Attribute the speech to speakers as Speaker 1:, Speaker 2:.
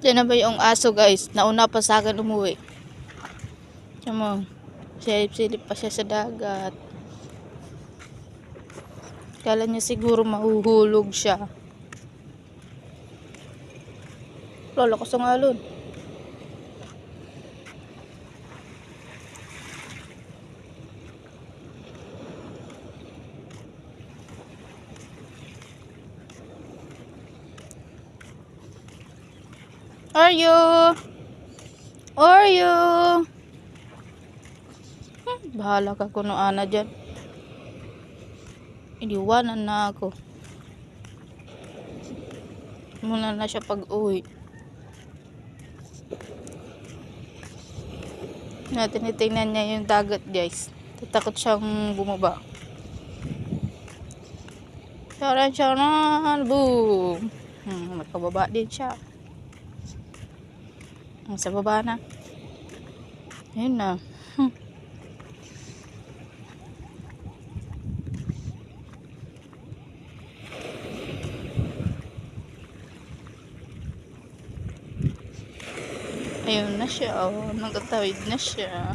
Speaker 1: Diyan na ba yung aso guys? Nauna pa sa akin umuwi. Tiyan mo. Silip-silip pa siya sa dagat. Kala niya siguro mahuhulog siya. Lolo ko sa ngalon. Are you? Are you? Bahala ka kuno ana dyan. Iniwanan na ako. Muna na siya pag uwi. Tinitingnan niya yung dagat guys. Tatakot siyang bumaba. Charan! Boom! Magpababa din siya. Sa baba na. Ayun na. Ayun na siya. Oh. Nagtatawid na siya.